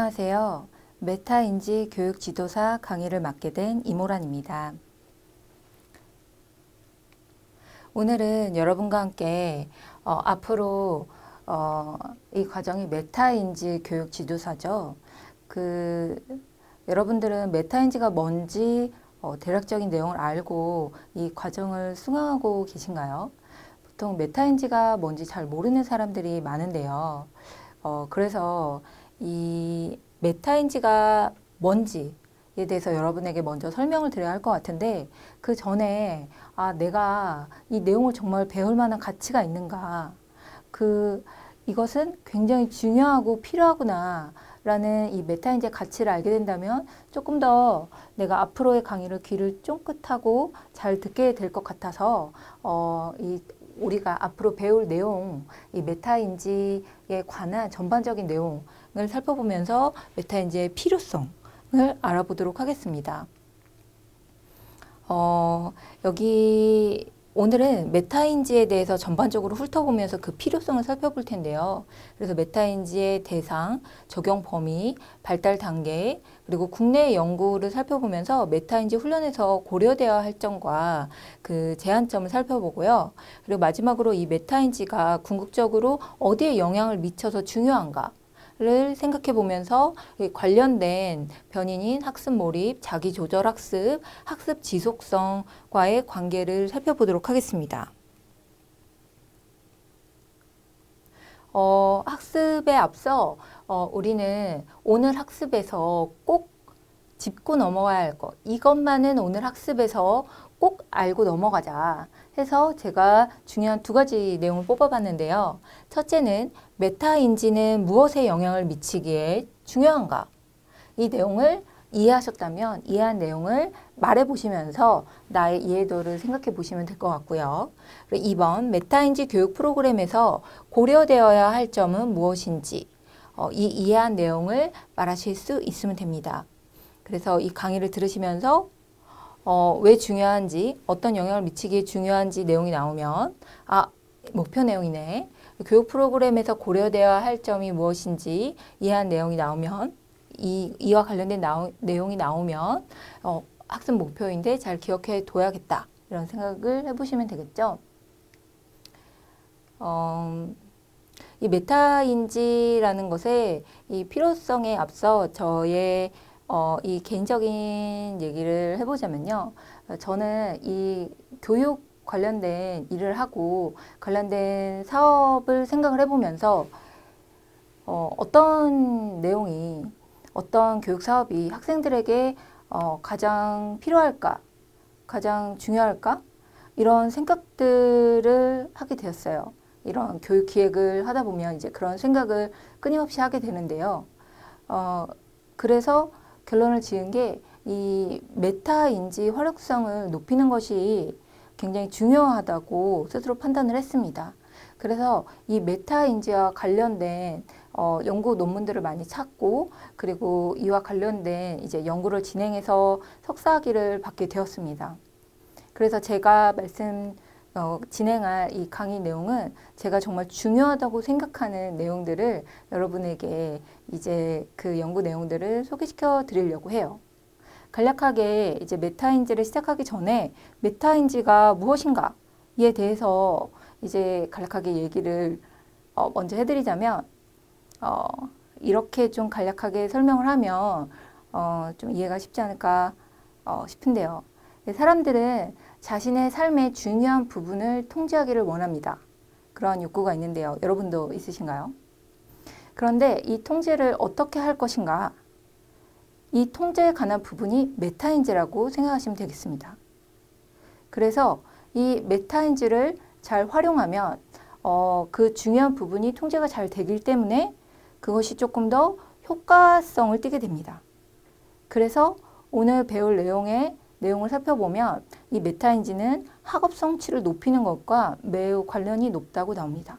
안녕하세요. 메타인지 교육 지도사 강의를 맡게 된 이모란입니다. 오늘은 여러분과 함께 앞으로 이 과정이 메타인지 교육 지도사죠. 여러분들은 메타인지가 뭔지 대략적인 내용을 알고 이 과정을 수강하고 계신가요? 보통 메타인지가 뭔지 잘 모르는 사람들이 많은데요. 그래서 이 메타인지가 뭔지에 대해서 여러분에게 먼저 설명을 드려야 할 것 같은데, 그 전에 내가 이 내용을 정말 배울 만한 가치가 있는가, 이것은 굉장히 중요하고 필요하구나 라는 이 메타인지의 가치를 알게 된다면 조금 더 내가 앞으로의 강의를 귀를 쫑긋하고 잘 듣게 될 것 같아서 우리가 앞으로 배울 내용, 이 메타인지에 관한 전반적인 내용을 살펴보면서 메타인지의 필요성을 알아보도록 하겠습니다. 여기 오늘은 메타인지에 대해서 전반적으로 훑어보면서 그 필요성을 살펴볼 텐데요. 그래서 메타인지의 대상, 적용 범위, 발달 단계, 그리고 국내 연구를 살펴보면서 메타인지 훈련에서 고려되어야 할 점과 그 제한점을 살펴보고요. 그리고 마지막으로 이 메타인지가 궁극적으로 어디에 영향을 미쳐서 중요한가 를 생각해 보면서 관련된 변인인 학습 몰입, 자기 조절 학습, 학습 지속성과의 관계를 살펴보도록 하겠습니다. 학습에 앞서 우리는 오늘 학습에서 꼭 짚고 넘어가야 할 것, 이것만은 오늘 학습에서 꼭 알고 넘어가자 해서 제가 중요한 두 가지 내용을 뽑아봤는데요. 첫째는 메타인지는 무엇에 영향을 미치기에 중요한가? 이 내용을 이해하셨다면 이해한 내용을 말해보시면서 나의 이해도를 생각해 보시면 될 것 같고요. 2번, 메타인지 교육 프로그램에서 고려되어야 할 점은 무엇인지 이 이해한 내용을 말하실 수 있으면 됩니다. 그래서 이 강의를 들으시면서 왜 중요한지, 어떤 영향을 미치기에 중요한지 내용이 나오면 목표 내용이네. 교육 프로그램에서 고려되어야 할 점이 무엇인지 이해한 내용이 나오면 이와 관련된 내용이 나오면 학습 목표인데 잘 기억해 둬야겠다. 이런 생각을 해보시면 되겠죠. 이 메타인지라는 것의 이 필요성에 앞서 저의 이 개인적인 얘기를 해보자면요. 저는 이 교육 관련된 일을 하고 관련된 사업을 생각을 해보면서 어떤 내용이, 어떤 교육 사업이 학생들에게 가장 필요할까, 가장 중요할까? 이런 생각들을 하게 되었어요. 이런 교육 기획을 하다 보면 이제 그런 생각을 끊임없이 하게 되는데요. 그래서 결론을 지은 게 이 메타인지 활용성을 높이는 것이 굉장히 중요하다고 스스로 판단을 했습니다. 그래서 이 메타인지와 관련된 연구 논문들을 많이 찾고 그리고 이와 관련된 이제 연구를 진행해서 석사학위를 받게 되었습니다. 그래서 제가 진행할 이 강의 내용은 제가 정말 중요하다고 생각하는 내용들을 여러분에게 이제 그 연구 내용들을 소개시켜 드리려고 해요. 간략하게 이제 메타인지를 시작하기 전에 메타인지가 무엇인가에 대해서 이제 간략하게 얘기를 먼저 해드리자면 이렇게 좀 간략하게 설명을 하면 좀 이해가 쉽지 않을까 싶은데요. 사람들은 자신의 삶의 중요한 부분을 통제하기를 원합니다. 그런 욕구가 있는데요. 여러분도 있으신가요? 그런데 이 통제를 어떻게 할 것인가? 이 통제에 관한 부분이 메타인지라고 생각하시면 되겠습니다. 그래서 이 메타인지를 잘 활용하면 그 중요한 부분이 통제가 잘 되기 때문에 그것이 조금 더 효과성을 띠게 됩니다. 그래서 오늘 배울 내용을 살펴보면 이 메타인지는 학업 성취를 높이는 것과 매우 관련이 높다고 나옵니다.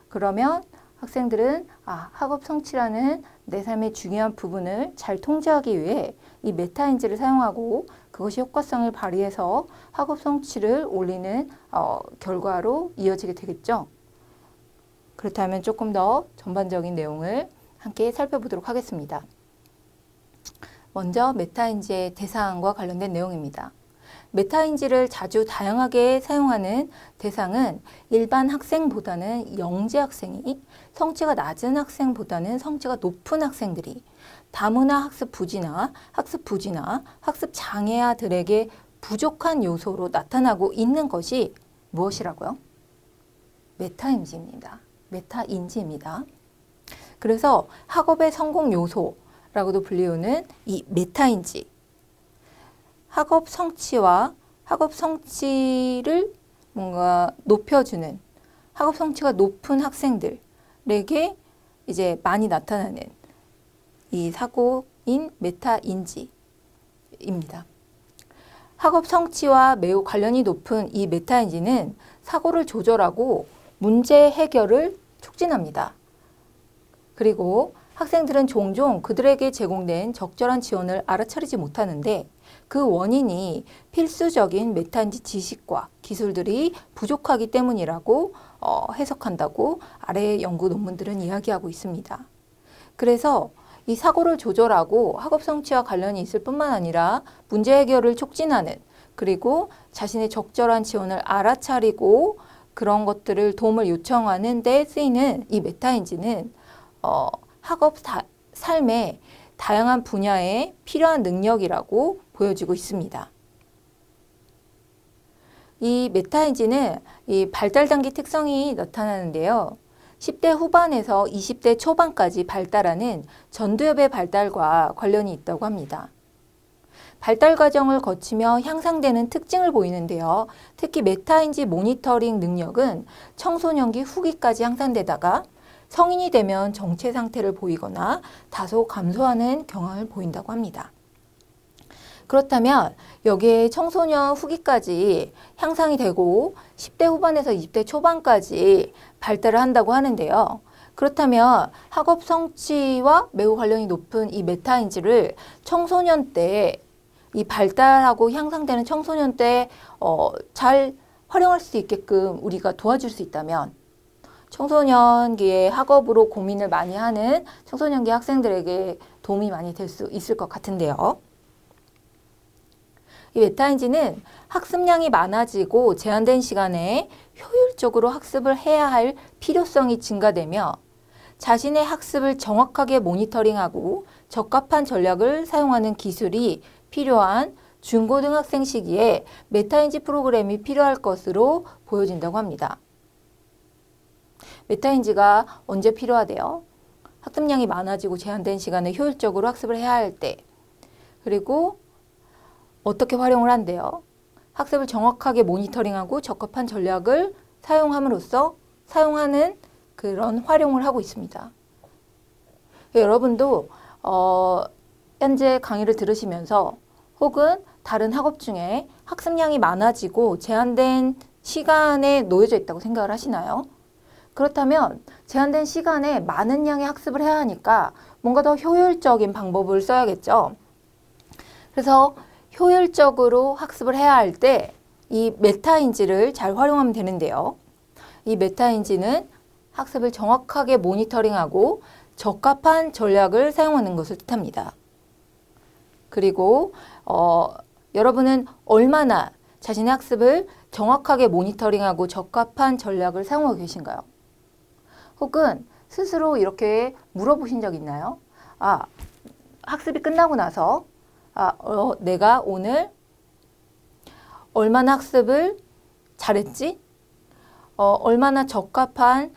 그러면 학생들은 학업 성취라는 내 삶의 중요한 부분을 잘 통제하기 위해 이 메타인지를 사용하고 그것이 효과성을 발휘해서 학업 성취를 올리는 결과로 이어지게 되겠죠. 그렇다면 조금 더 전반적인 내용을 함께 살펴보도록 하겠습니다. 먼저 메타인지의 대상과 관련된 내용입니다. 메타인지를 자주 다양하게 사용하는 대상은 일반 학생보다는 영재 학생이, 성취가 낮은 학생보다는 성취가 높은 학생들이 다문화 학습 부지나 학습 장애아들에게 부족한 요소로 나타나고 있는 것이 무엇이라고요? 메타인지입니다. 메타인지입니다. 그래서 학업의 성공 요소라고도 불리우는 이 메타인지, 학업 성취를 뭔가 높여주는, 학업 성취가 높은 학생들에게 이제 많이 나타나는 이 사고인 메타인지입니다. 학업 성취와 매우 관련이 높은 이 메타인지는 사고를 조절하고 문제 해결을 촉진합니다. 그리고 학생들은 종종 그들에게 제공된 적절한 지원을 알아차리지 못하는데 그 원인이 필수적인 메타인지 지식과 기술들이 부족하기 때문이라고 해석한다고 아래의 연구 논문들은 이야기하고 있습니다. 그래서 이 사고를 조절하고 학업 성취와 관련이 있을 뿐만 아니라 문제 해결을 촉진하는, 그리고 자신의 적절한 지원을 알아차리고 그런 것들을 도움을 요청하는 데 쓰이는 이 메타인지는 학업 삶의 다양한 분야에 필요한 능력이라고 보여지고 있습니다. 이 메타인지는 이 발달 단계 특성이 나타나는데요. 10대 후반에서 20대 초반까지 발달하는 전두엽의 발달과 관련이 있다고 합니다. 발달 과정을 거치며 향상되는 특징을 보이는데요. 특히 메타인지 모니터링 능력은 청소년기 후기까지 향상되다가 성인이 되면 정체 상태를 보이거나 다소 감소하는 경향을 보인다고 합니다. 그렇다면 여기에 청소년 후기까지 향상이 되고 10대 후반에서 20대 초반까지 발달을 한다고 하는데요. 그렇다면 학업 성취와 매우 관련이 높은 이 메타인지를 청소년 때, 이 발달하고 향상되는 청소년 때 잘 활용할 수 있게끔 우리가 도와줄 수 있다면, 청소년기에 학업으로 고민을 많이 하는 청소년기 학생들에게 도움이 많이 될 수 있을 것 같은데요. 이 메타인지는 학습량이 많아지고 제한된 시간에 효율적으로 학습을 해야 할 필요성이 증가되며 자신의 학습을 정확하게 모니터링하고 적합한 전략을 사용하는 기술이 필요한 중고등학생 시기에 메타인지 프로그램이 필요할 것으로 보여진다고 합니다. 메타인지가 언제 필요하대요? 학습량이 많아지고 제한된 시간에 효율적으로 학습을 해야 할 때, 그리고 어떻게 활용을 한대요? 학습을 정확하게 모니터링하고 적합한 전략을 사용함으로써 사용하는 그런 활용을 하고 있습니다. 여러분도 현재 강의를 들으시면서 혹은 다른 학업 중에 학습량이 많아지고 제한된 시간에 놓여져 있다고 생각을 하시나요? 그렇다면 제한된 시간에 많은 양의 학습을 해야 하니까 뭔가 더 효율적인 방법을 써야겠죠. 그래서 효율적으로 학습을 해야 할 때 이 메타인지를 잘 활용하면 되는데요. 이 메타인지는 학습을 정확하게 모니터링하고 적합한 전략을 사용하는 것을 뜻합니다. 그리고 여러분은 얼마나 자신의 학습을 정확하게 모니터링하고 적합한 전략을 사용하고 계신가요? 혹은 스스로 이렇게 물어보신 적 있나요? 학습이 끝나고 나서 내가 오늘 얼마나 학습을 잘했지? 얼마나 적합한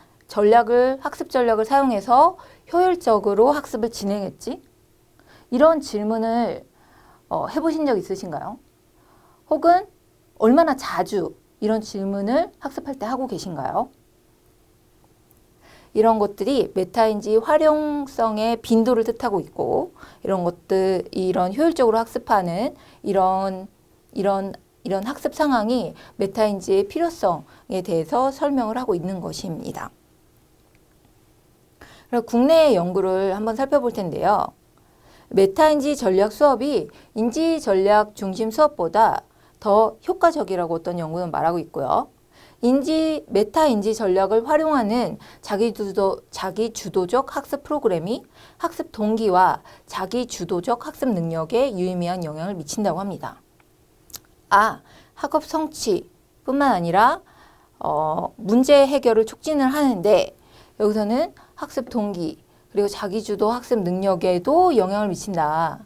학습 전략을 사용해서 효율적으로 학습을 진행했지? 이런 질문을 해보신 적 있으신가요? 혹은 얼마나 자주 이런 질문을 학습할 때 하고 계신가요? 이런 것들이 메타인지 활용성의 빈도를 뜻하고 있고, 이런 효율적으로 학습하는 이런 학습 상황이 메타인지의 필요성에 대해서 설명을 하고 있는 것입니다. 그리고 국내의 연구를 한번 살펴볼 텐데요. 메타인지 전략 수업이 인지 전략 중심 수업보다 더 효과적이라고 어떤 연구는 말하고 있고요. 메타 인지 전략을 활용하는 자기주도적 학습 프로그램이 학습 동기와 자기주도적 학습 능력에 유의미한 영향을 미친다고 합니다. 학업 성취뿐만 아니라 문제 해결을 촉진을 하는데 여기서는 학습 동기 그리고 자기주도 학습 능력에도 영향을 미친다.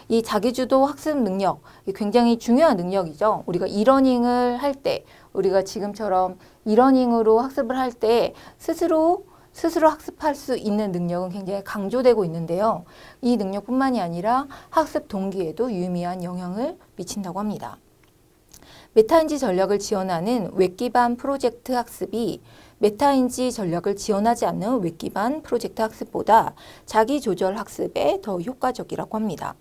이 자기주도 학습 능력, 굉장히 중요한 능력이죠. 우리가 이러닝을 할 때, 우리가 지금처럼 이러닝으로 학습을 할 때 스스로 학습할 수 있는 능력은 굉장히 강조되고 있는데요. 이 능력뿐만이 아니라 학습 동기에도 유의미한 영향을 미친다고 합니다. 메타인지 전략을 지원하는 웹 기반 프로젝트 학습이 메타인지 전략을 지원하지 않는 웹 기반 프로젝트 학습보다 자기조절 학습에 더 효과적이라고 합니다.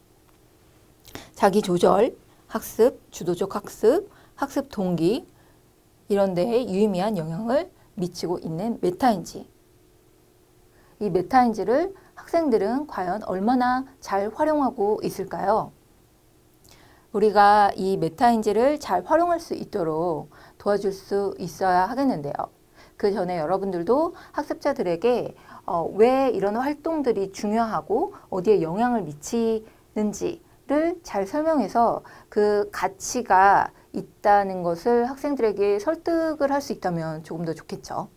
자기조절 학습, 주도적 학습, 학습 동기 이런 데에 유의미한 영향을 미치고 있는 메타인지. 이 메타인지를 학생들은 과연 얼마나 잘 활용하고 있을까요? 우리가 이 메타인지를 잘 활용할 수 있도록 도와줄 수 있어야 하겠는데요. 그 전에 여러분들도 학습자들에게 왜 이런 활동들이 중요하고 어디에 영향을 미치는지를 잘 설명해서 그 가치가 있다는 것을 학생들에게 설득을 할 수 있다면 조금 더 좋겠죠.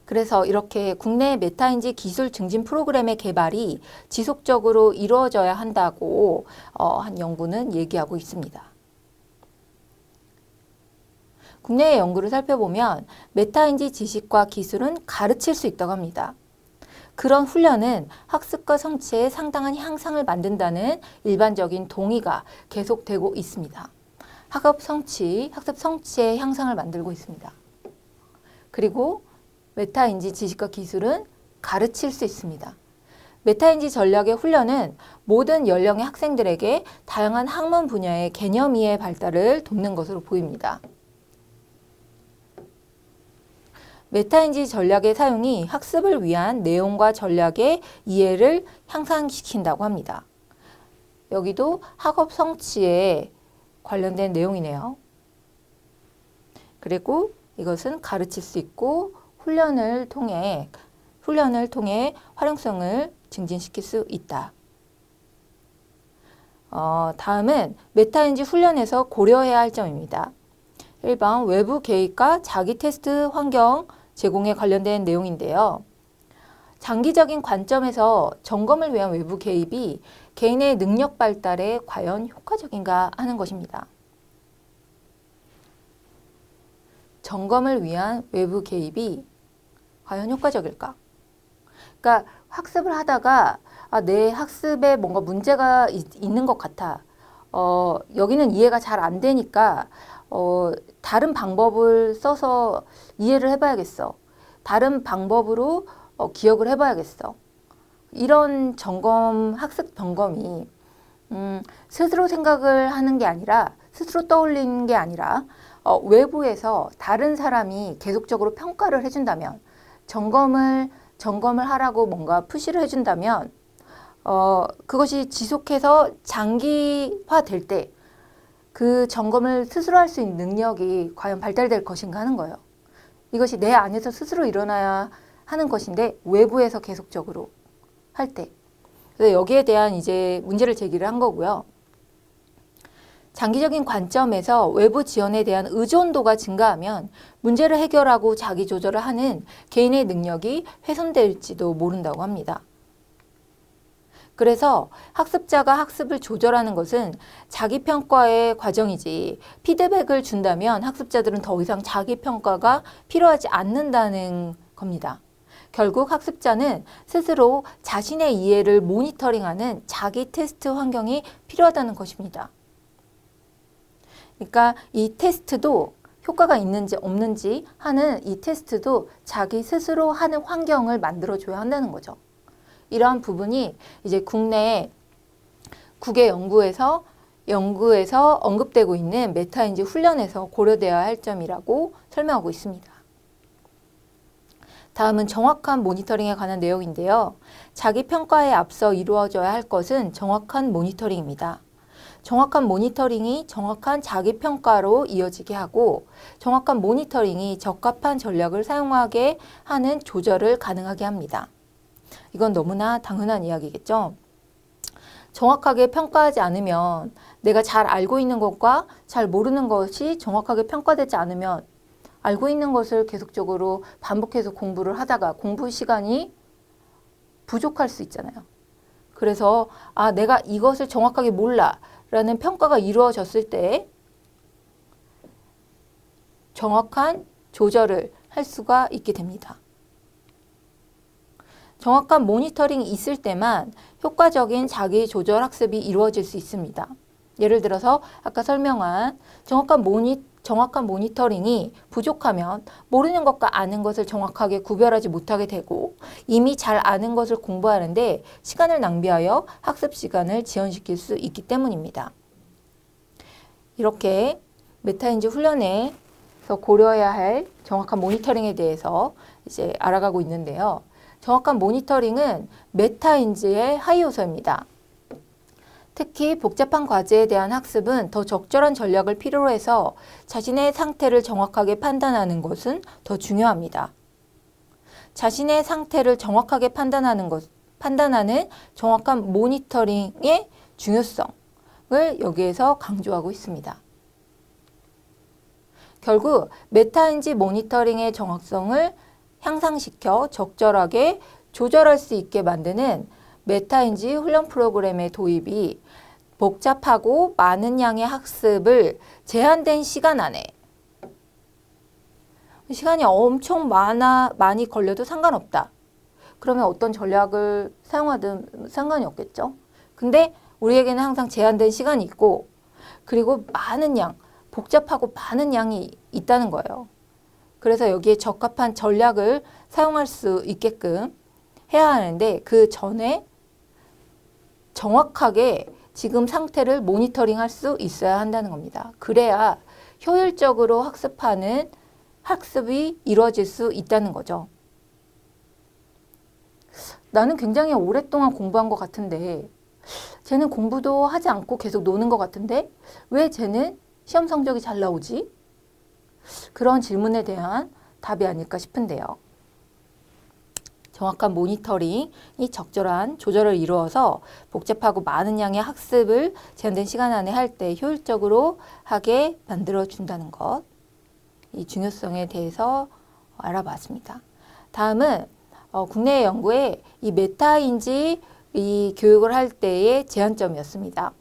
그래서 이렇게 국내 메타인지 기술 증진 프로그램의 개발이 지속적으로 이루어져야 한다고 한 연구는 얘기하고 있습니다. 국내의 연구를 살펴보면 메타인지 지식과 기술은 가르칠 수 있다고 합니다. 그런 훈련은 학습과 성취에 상당한 향상을 만든다는 일반적인 동의가 계속되고 있습니다. 학습 성취의 향상을 만들고 있습니다. 그리고 메타인지 지식과 기술은 가르칠 수 있습니다. 메타인지 전략의 훈련은 모든 연령의 학생들에게 다양한 학문 분야의 개념 이해 발달을 돕는 것으로 보입니다. 메타인지 전략의 사용이 학습을 위한 내용과 전략의 이해를 향상시킨다고 합니다. 여기도 학업 성취에 관련된 내용이네요. 그리고 이것은 가르칠 수 있고 훈련을 통해 활용성을 증진시킬 수 있다. 다음은 메타인지 훈련에서 고려해야 할 점입니다. 1번 외부 개입과 자기 테스트 환경 제공에 관련된 내용인데요. 장기적인 관점에서 점검을 위한 외부 개입이 개인의 능력 발달에 과연 효과적인가 하는 것입니다. 점검을 위한 외부 개입이 과연 효과적일까? 그러니까 학습을 하다가 내 학습에 뭔가 문제가 있는 것 같아. 여기는 이해가 잘 안 되니까 다른 방법을 써서 이해를 해봐야겠어. 다른 방법으로 기억을 해봐야겠어. 이런 학습 점검이 스스로 생각을 하는 게 아니라 스스로 떠올리는 게 아니라 외부에서 다른 사람이 계속적으로 평가를 해준다면 점검을 하라고 뭔가 푸시를 해준다면 그것이 지속해서 장기화될 때 그 점검을 스스로 할 수 있는 능력이 과연 발달될 것인가 하는 거예요. 이것이 내 안에서 스스로 일어나야 하는 것인데 외부에서 계속적으로 할 때. 그래서 여기에 대한 이제 문제를 제기를 한 거고요. 장기적인 관점에서 외부 지원에 대한 의존도가 증가하면 문제를 해결하고 자기 조절을 하는 개인의 능력이 훼손될지도 모른다고 합니다. 그래서 학습자가 학습을 조절하는 것은 자기평가의 과정이지 피드백을 준다면 학습자들은 더 이상 자기평가가 필요하지 않는다는 겁니다. 결국 학습자는 스스로 자신의 이해를 모니터링하는 자기 테스트 환경이 필요하다는 것입니다. 그러니까 이 테스트도 효과가 있는지 없는지 하는 이 테스트도 자기 스스로 하는 환경을 만들어줘야 한다는 거죠. 이러한 부분이 이제 국내 국외 연구에서 언급되고 있는 메타인지 훈련에서 고려되어야 할 점이라고 설명하고 있습니다. 다음은 정확한 모니터링에 관한 내용인데요. 자기 평가에 앞서 이루어져야 할 것은 정확한 모니터링입니다. 정확한 모니터링이 정확한 자기평가로 이어지게 하고 정확한 모니터링이 적합한 전략을 사용하게 하는 조절을 가능하게 합니다. 이건 너무나 당연한 이야기겠죠. 정확하게 평가하지 않으면 내가 잘 알고 있는 것과 잘 모르는 것이 정확하게 평가되지 않으면 알고 있는 것을 계속적으로 반복해서 공부를 하다가 공부 시간이 부족할 수 있잖아요. 그래서 내가 이것을 정확하게 몰라 라는 평가가 이루어졌을 때 정확한 조절을 할 수가 있게 됩니다. 정확한 모니터링이 있을 때만 효과적인 자기 조절 학습이 이루어질 수 있습니다. 예를 들어서 아까 설명한 정확한 모니터링이 부족하면 모르는 것과 아는 것을 정확하게 구별하지 못하게 되고 이미 잘 아는 것을 공부하는데 시간을 낭비하여 학습 시간을 지연시킬 수 있기 때문입니다. 이렇게 메타인지 훈련에서 고려해야 할 정확한 모니터링에 대해서 이제 알아가고 있는데요. 정확한 모니터링은 메타인지의 하위 요소입니다. 특히 복잡한 과제에 대한 학습은 더 적절한 전략을 필요로 해서 자신의 상태를 정확하게 판단하는 것은 더 중요합니다. 자신의 상태를 정확하게 판단하는 정확한 모니터링의 중요성을 여기에서 강조하고 있습니다. 결국 메타인지 모니터링의 정확성을 향상시켜 적절하게 조절할 수 있게 만드는 메타인지 훈련 프로그램의 도입이 복잡하고 많은 양의 학습을 제한된 시간 안에 시간이 엄청 많이 걸려도 상관없다. 그러면 어떤 전략을 사용하든 상관이 없겠죠. 근데 우리에게는 항상 제한된 시간이 있고 그리고 복잡하고 많은 양이 있다는 거예요. 그래서 여기에 적합한 전략을 사용할 수 있게끔 해야 하는데 그 전에 정확하게 지금 상태를 모니터링할 수 있어야 한다는 겁니다. 그래야 효율적으로 학습이 이루어질 수 있다는 거죠. 나는 굉장히 오랫동안 공부한 것 같은데 쟤는 공부도 하지 않고 계속 노는 것 같은데 왜 쟤는 시험 성적이 잘 나오지? 그런 질문에 대한 답이 아닐까 싶은데요. 정확한 모니터링이 적절한 조절을 이루어서 복잡하고 많은 양의 학습을 제한된 시간 안에 할 때 효율적으로 하게 만들어준다는 것, 이 중요성에 대해서 알아봤습니다. 다음은 국내 연구에 이 메타인지 이 교육을 할 때의 제한점이었습니다.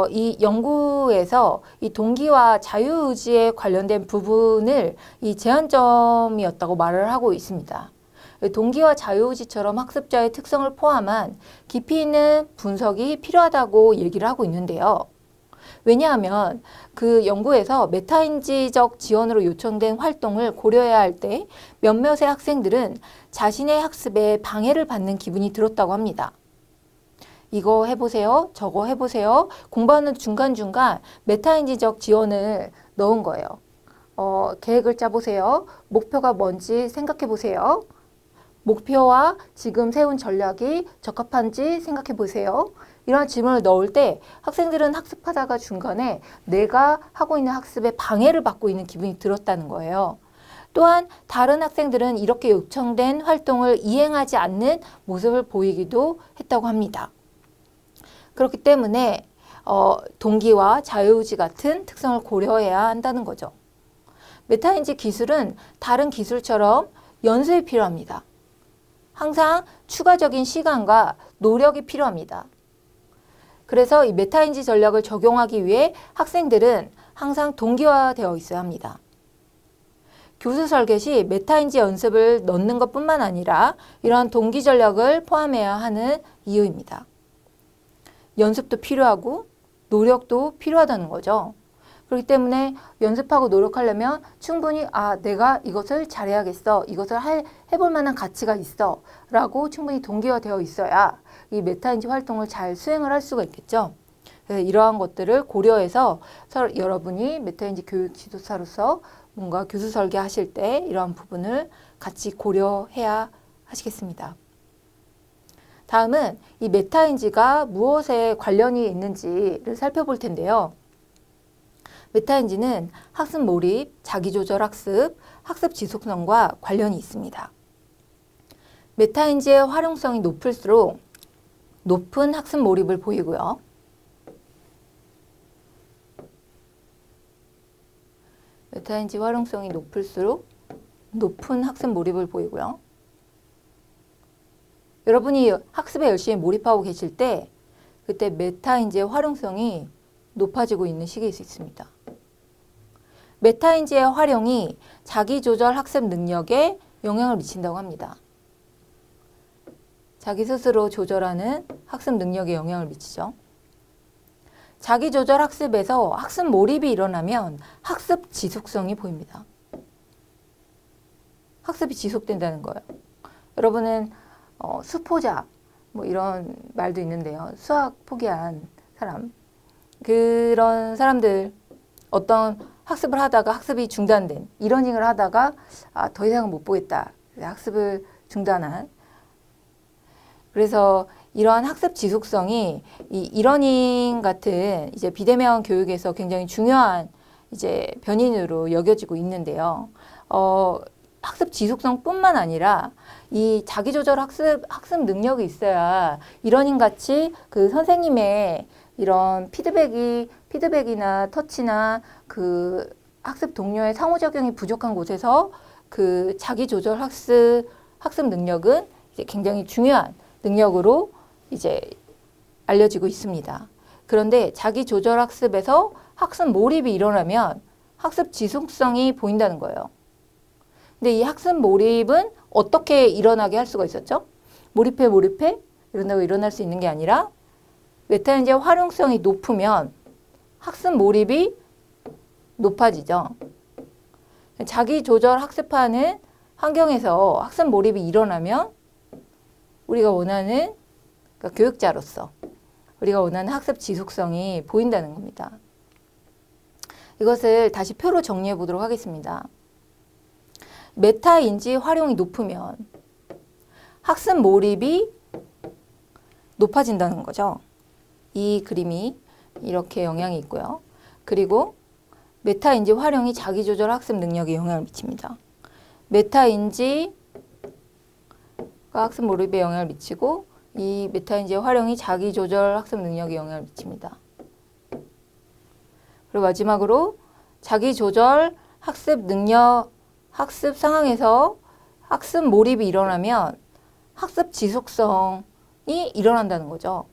이 연구에서 이 동기와 자유의지에 관련된 부분을 이 제한점이었다고 말을 하고 있습니다. 동기와 자유의지처럼 학습자의 특성을 포함한 깊이 있는 분석이 필요하다고 얘기를 하고 있는데요. 왜냐하면 그 연구에서 메타인지적 지원으로 요청된 활동을 고려해야 할 때 몇몇의 학생들은 자신의 학습에 방해를 받는 기분이 들었다고 합니다. 이거 해보세요. 저거 해보세요. 공부하는 중간중간 메타인지적 지원을 넣은 거예요. 계획을 짜보세요. 목표가 뭔지 생각해보세요. 목표와 지금 세운 전략이 적합한지 생각해보세요. 이런 질문을 넣을 때 학생들은 학습하다가 중간에 내가 하고 있는 학습에 방해를 받고 있는 기분이 들었다는 거예요. 또한 다른 학생들은 이렇게 요청된 활동을 이행하지 않는 모습을 보이기도 했다고 합니다. 그렇기 때문에 동기와 자유의지 같은 특성을 고려해야 한다는 거죠. 메타인지 기술은 다른 기술처럼 연습이 필요합니다. 항상 추가적인 시간과 노력이 필요합니다. 그래서 이 메타인지 전략을 적용하기 위해 학생들은 항상 동기화되어 있어야 합니다. 교수 설계 시 메타인지 연습을 넣는 것뿐만 아니라 이러한 동기 전략을 포함해야 하는 이유입니다. 연습도 필요하고 노력도 필요하다는 거죠. 그렇기 때문에 연습하고 노력하려면 충분히 내가 이것을 잘해야겠어. 이것을 해볼 만한 가치가 있어. 라고 충분히 동기화되어 있어야 이 메타인지 활동을 잘 수행을 할 수가 있겠죠. 그래서 이러한 것들을 고려해서 여러분이 메타인지 교육 지도사로서 뭔가 교수 설계하실 때 이러한 부분을 같이 고려해야 하시겠습니다. 다음은 이 메타인지가 무엇에 관련이 있는지를 살펴볼 텐데요. 메타인지는 학습 몰입, 자기조절 학습, 학습 지속성과 관련이 있습니다. 메타인지의 활용성이 높을수록 높은 학습 몰입을 보이고요. 메타인지 활용성이 높을수록 높은 학습 몰입을 보이고요. 여러분이 학습에 열심히 몰입하고 계실 때 그때 메타인지의 활용성이 높아지고 있는 시기일 수 있습니다. 메타인지의 활용이 자기조절 학습 능력에 영향을 미친다고 합니다. 자기 스스로 조절하는 학습 능력에 영향을 미치죠. 자기조절 학습에서 학습 몰입이 일어나면 학습 지속성이 보입니다. 학습이 지속된다는 거예요. 여러분은 수포자 뭐 이런 말도 있는데요. 수학 포기한 사람, 그런 사람들 어떤 학습을 하다가 학습이 중단된 이러닝을 하다가 더 이상은 못 보겠다. 학습을 중단한. 그래서 이러한 학습 지속성이 이 이러닝 같은 이제 비대면 교육에서 굉장히 중요한 이제 변인으로 여겨지고 있는데요. 학습 지속성뿐만 아니라 이 자기조절 학습 능력이 있어야 이러닝 같이 그 선생님의 이런 피드백이나 터치나 그 학습 동료의 상호작용이 부족한 곳에서 그 자기조절 학습 능력은 이제 굉장히 중요한 능력으로 이제 알려지고 있습니다. 그런데 자기조절 학습에서 학습 몰입이 일어나면 학습 지속성이 보인다는 거예요. 근데 이 학습 몰입은 어떻게 일어나게 할 수가 있었죠? 몰입해 이런다고 일어날 수 있는 게 아니라 메타인지의 활용성이 높으면 학습 몰입이 높아지죠. 자기 조절 학습하는 환경에서 학습 몰입이 일어나면 우리가 원하는 그러니까 교육자로서 우리가 원하는 학습 지속성이 보인다는 겁니다. 이것을 다시 표로 정리해 보도록 하겠습니다. 메타인지 활용이 높으면 학습 몰입이 높아진다는 거죠. 이 그림이 이렇게 영향이 있고요. 그리고 메타인지 활용이 자기조절 학습 능력에 영향을 미칩니다. 메타인지가 학습 몰입에 영향을 미치고 이 메타인지의 활용이 자기조절 학습 능력에 영향을 미칩니다. 그리고 마지막으로 자기조절 학습 능력, 학습 상황에서 학습 몰입이 일어나면 학습 지속성이 일어난다는 거죠.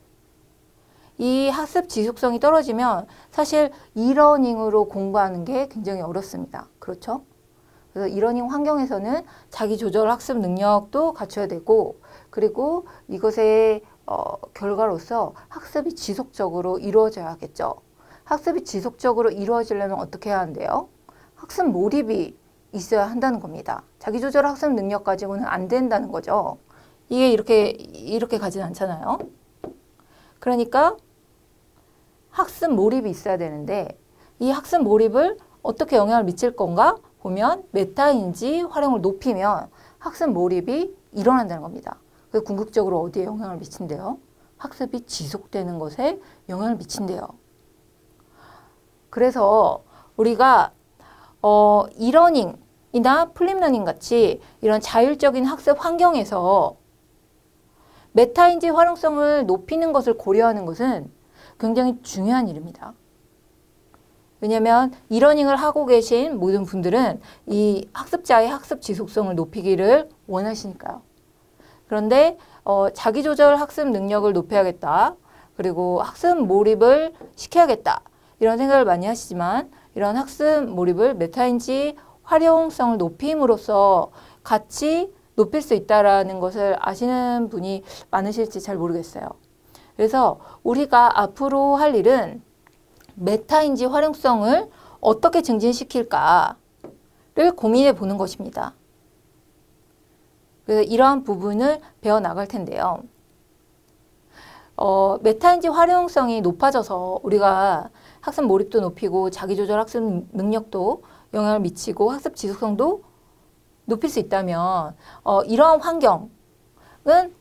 이 학습 지속성이 떨어지면 사실 이러닝으로 공부하는 게 굉장히 어렵습니다. 그렇죠? 그래서 이러닝 환경에서는 자기 조절 학습 능력도 갖춰야 되고 그리고 이것의 결과로서 학습이 지속적으로 이루어져야겠죠. 학습이 지속적으로 이루어지려면 어떻게 해야 하는데요? 학습 몰입이 있어야 한다는 겁니다. 자기 조절 학습 능력 가지고는 안 된다는 거죠. 이게 이렇게 가진 않잖아요. 그러니까 학습 몰입이 있어야 되는데 이 학습 몰입을 어떻게 영향을 미칠 건가 보면 메타인지 활용을 높이면 학습 몰입이 일어난다는 겁니다. 그래서 궁극적으로 어디에 영향을 미친대요? 학습이 지속되는 것에 영향을 미친대요. 그래서 우리가 이러닝이나 플립러닝 같이 이런 자율적인 학습 환경에서 메타인지 활용성을 높이는 것을 고려하는 것은 굉장히 중요한 일입니다. 왜냐하면 이러닝을 하고 계신 모든 분들은 이 학습자의 학습 지속성을 높이기를 원하시니까요. 그런데 자기조절 학습 능력을 높여야겠다. 그리고 학습 몰입을 시켜야겠다. 이런 생각을 많이 하시지만 이런 학습 몰입을 메타인지 활용성을 높임으로써 같이 높일 수 있다는 것을 아시는 분이 많으실지 잘 모르겠어요. 그래서 우리가 앞으로 할 일은 메타인지 활용성을 어떻게 증진시킬까를 고민해 보는 것입니다. 그래서 이러한 부분을 배워나갈 텐데요. 메타인지 활용성이 높아져서 우리가 학습 몰입도 높이고 자기조절 학습 능력도 영향을 미치고 학습 지속성도 높일 수 있다면 이러한 환경,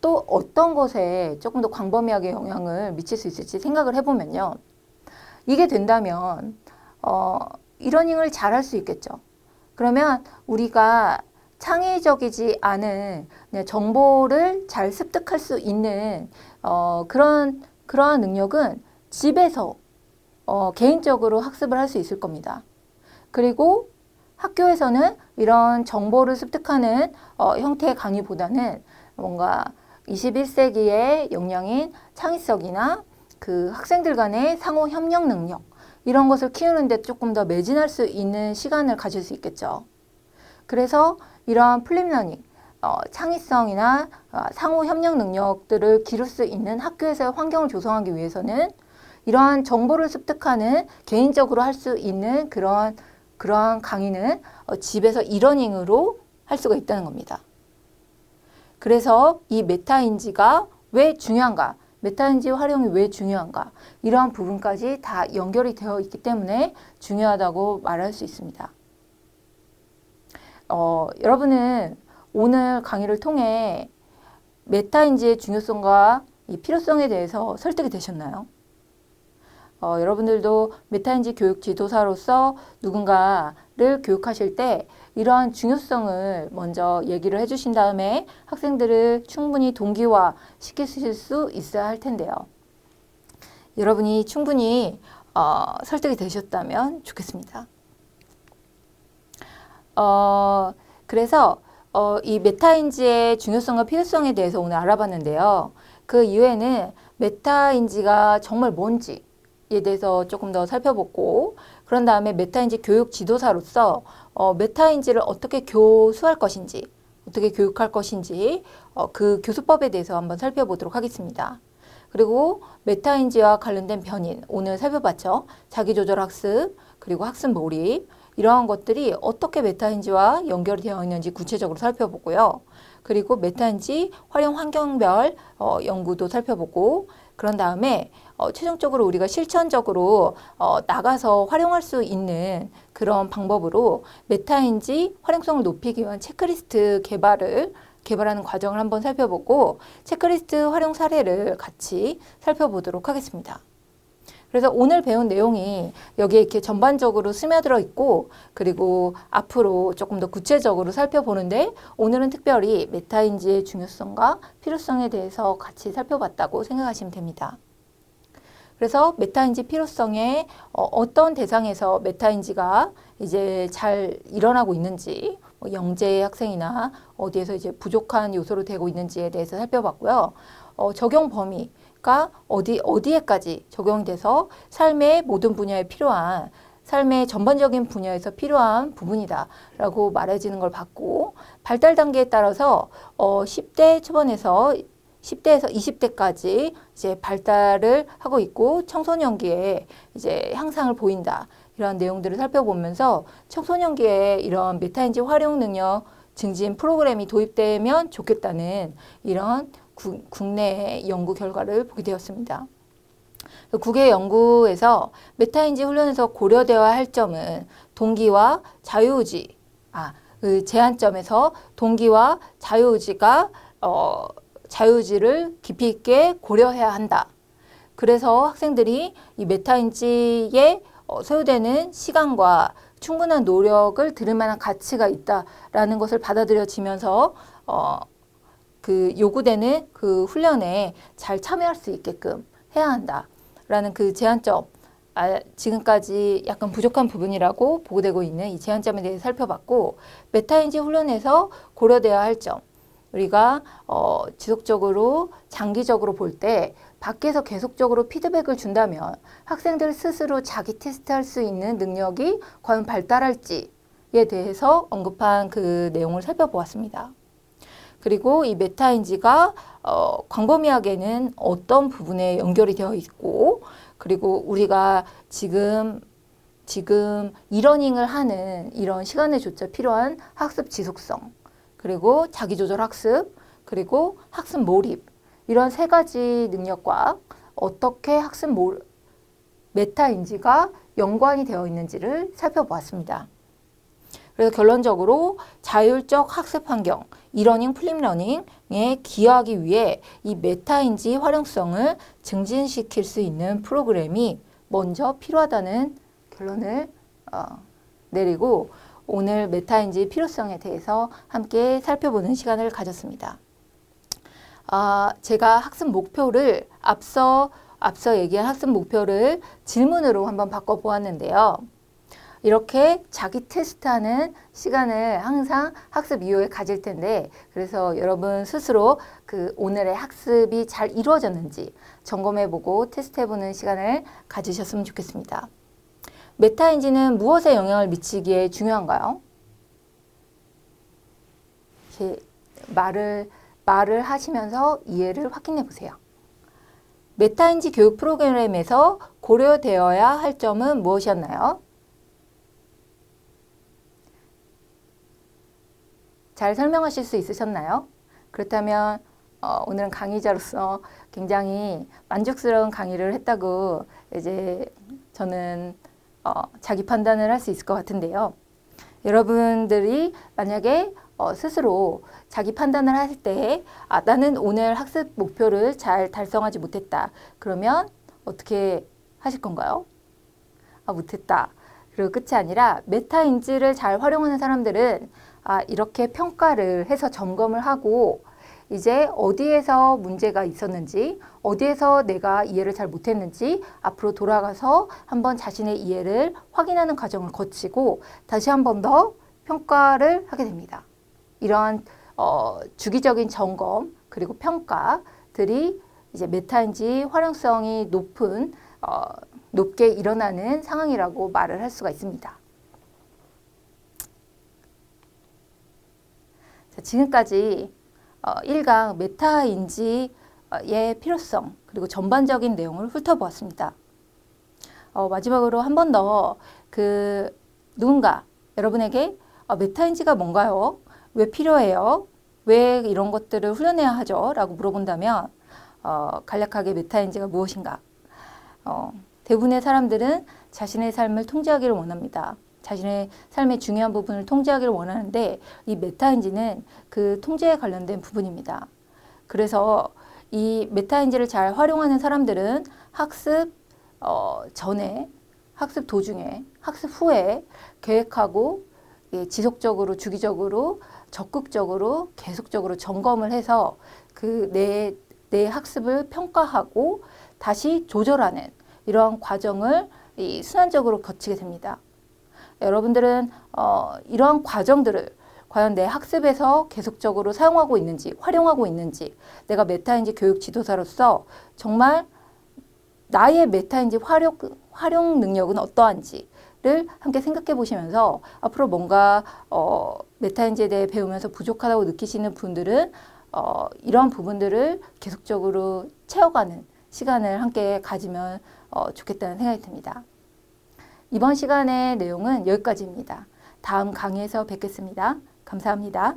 또 어떤 것에 조금 더 광범위하게 영향을 미칠 수 있을지 생각을 해보면요. 이게 된다면 이러닝을 잘 할 수 있겠죠. 그러면 우리가 창의적이지 않은 그냥 정보를 잘 습득할 수 있는 그러한 능력은 집에서 개인적으로 학습을 할 수 있을 겁니다. 그리고 학교에서는 이런 정보를 습득하는 형태의 강의보다는 뭔가 21세기의 역량인 창의성이나 그 학생들 간의 상호 협력 능력 이런 것을 키우는데 조금 더 매진할 수 있는 시간을 가질 수 있겠죠. 그래서 이러한 플립러닝, 창의성이나 상호 협력 능력들을 기를 수 있는 학교에서의 환경을 조성하기 위해서는 이러한 정보를 습득하는 개인적으로 할 수 있는 그러한 강의는 집에서 이러닝으로 할 수가 있다는 겁니다. 그래서 이 메타인지가 왜 중요한가? 메타인지 활용이 왜 중요한가? 이러한 부분까지 다 연결이 되어 있기 때문에 중요하다고 말할 수 있습니다. 여러분은 오늘 강의를 통해 메타인지의 중요성과 이 필요성에 대해서 설득이 되셨나요? 여러분들도 메타인지 교육 지도사로서 누군가를 교육하실 때 이러한 중요성을 먼저 얘기를 해주신 다음에 학생들을 충분히 동기화 시키실 수 있어야 할 텐데요. 여러분이 충분히 설득이 되셨다면 좋겠습니다. 그래서 이 메타인지의 중요성과 필요성에 대해서 오늘 알아봤는데요. 그 이후에는 메타인지가 정말 뭔지에 대해서 조금 더 살펴보고 그런 다음에 메타인지 교육 지도사로서 메타인지를 어떻게 교수할 것인지 어떻게 교육할 것인지 그 교수법에 대해서 한번 살펴보도록 하겠습니다. 그리고 메타인지와 관련된 변인 오늘 살펴봤죠. 자기조절 학습 그리고 학습 몰입 이러한 것들이 어떻게 메타인지와 연결이 되어 있는지 구체적으로 살펴보고요. 그리고 메타인지 활용 환경별 연구도 살펴보고 그런 다음에 최종적으로 우리가 실천적으로 나가서 활용할 수 있는 그런 방법으로 메타인지 활용성을 높이기 위한 체크리스트 개발하는 과정을 한번 살펴보고 체크리스트 활용 사례를 같이 살펴보도록 하겠습니다. 그래서 오늘 배운 내용이 여기에 이렇게 전반적으로 스며들어 있고 그리고 앞으로 조금 더 구체적으로 살펴보는데 오늘은 특별히 메타인지의 중요성과 필요성에 대해서 같이 살펴봤다고 생각하시면 됩니다. 그래서 메타인지 필요성에 어떤 대상에서 메타인지가 이제 잘 일어나고 있는지 영재 학생이나 어디에서 이제 부족한 요소로 되고 있는지에 대해서 살펴봤고요. 적용 범위가 어디에까지 적용이 돼서 삶의 모든 분야에 필요한 삶의 전반적인 분야에서 필요한 부분이다라고 말해지는 걸 봤고 발달 단계에 따라서 10대 초반에서 10대에서 20대까지 이제 발달을 하고 있고 청소년기에 이제 향상을 보인다. 이런 내용들을 살펴보면서 청소년기에 이런 메타인지 활용 능력 증진 프로그램이 도입되면 좋겠다는 이런 국내 연구 결과를 보게 되었습니다. 국외 연구에서 메타인지 훈련에서 고려되어야 할 점은 동기와 자유의지, 그 제한점에서 동기와 자유의지를 깊이 있게 고려해야 한다. 그래서 학생들이 이 메타인지에 소요되는 시간과 충분한 노력을 들을 만한 가치가 있다라는 것을 받아들여지면서 그 요구되는 그 훈련에 잘 참여할 수 있게끔 해야 한다라는 그 제한점, 지금까지 약간 부족한 부분이라고 보고되고 있는 이 제한점에 대해 살펴봤고 메타인지 훈련에서 고려되어야 할 점, 우리가 지속적으로 장기적으로 볼 때 밖에서 계속적으로 피드백을 준다면 학생들 스스로 자기 테스트할 수 있는 능력이 과연 발달할지에 대해서 언급한 그 내용을 살펴보았습니다. 그리고 이 메타인지가 광범위하게는 어떤 부분에 연결이 되어 있고 그리고 우리가 지금 이러닝을 하는 이런 시간에조차 필요한 학습 지속성 그리고 자기조절 학습 그리고 학습 몰입 이런 세 가지 능력과 어떻게 메타인지가 연관이 되어 있는지를 살펴보았습니다. 그래서 결론적으로 자율적 학습 환경, 이러닝, 플립러닝에 기여하기 위해 이 메타인지 활용성을 증진시킬 수 있는 프로그램이 먼저 필요하다는 결론을 내리고 오늘 메타인지 필요성에 대해서 함께 살펴보는 시간을 가졌습니다. 제가 학습 목표를 앞서 얘기한 학습 목표를 질문으로 한번 바꿔보았는데요. 이렇게 자기 테스트하는 시간을 항상 학습 이후에 가질 텐데 그래서 여러분 스스로 그 오늘의 학습이 잘 이루어졌는지 점검해보고 테스트해보는 시간을 가지셨으면 좋겠습니다. 메타인지는 무엇에 영향을 미치기에 중요한가요? 이렇게 말을 하시면서 이해를 확인해 보세요. 메타인지 교육 프로그램에서 고려되어야 할 점은 무엇이었나요? 잘 설명하실 수 있으셨나요? 그렇다면 오늘은 강의자로서 굉장히 만족스러운 강의를 했다고 이제 저는 자기 판단을 할 수 있을 것 같은데요. 여러분들이 만약에 스스로 자기 판단을 할 때 나는 오늘 학습 목표를 잘 달성하지 못했다. 그러면 어떻게 하실 건가요? 못했다. 그리고 끝이 아니라 메타인지를 잘 활용하는 사람들은 이렇게 평가를 해서 점검을 하고 이제 어디에서 문제가 있었는지 어디에서 내가 이해를 잘 못했는지 앞으로 돌아가서 한번 자신의 이해를 확인하는 과정을 거치고 다시 한 번 더 평가를 하게 됩니다. 이러한 주기적인 점검 그리고 평가들이 이제 메타인지 활용성이 높게 일어나는 상황이라고 말을 할 수가 있습니다. 자, 지금까지 1강 메타인지의 필요성 그리고 전반적인 내용을 훑어보았습니다. 마지막으로 한 번 더 누군가 여러분에게 메타인지가 뭔가요? 왜 필요해요? 왜 이런 것들을 훈련해야 하죠? 라고 물어본다면 간략하게 메타인지가 무엇인가? 대부분의 사람들은 자신의 삶을 통제하기를 원합니다. 자신의 삶의 중요한 부분을 통제하기를 원하는데 이 메타인지는 그 통제에 관련된 부분입니다. 그래서 이 메타인지를 잘 활용하는 사람들은 학습 전에, 학습 도중에, 학습 후에 계획하고 지속적으로, 주기적으로, 적극적으로, 계속적으로 점검을 해서 내 학습을 평가하고 다시 조절하는 이러한 과정을 순환적으로 거치게 됩니다. 여러분들은 이러한 과정들을 과연 내 학습에서 계속적으로 사용하고 있는지, 활용하고 있는지, 내가 메타인지 교육 지도사로서 정말 나의 메타인지 활용 능력은 어떠한지를 함께 생각해 보시면서 앞으로 뭔가 메타인지에 대해 배우면서 부족하다고 느끼시는 분들은 이러한 부분들을 계속적으로 채워가는 시간을 함께 가지면 좋겠다는 생각이 듭니다. 이번 시간의 내용은 여기까지입니다. 다음 강의에서 뵙겠습니다. 감사합니다.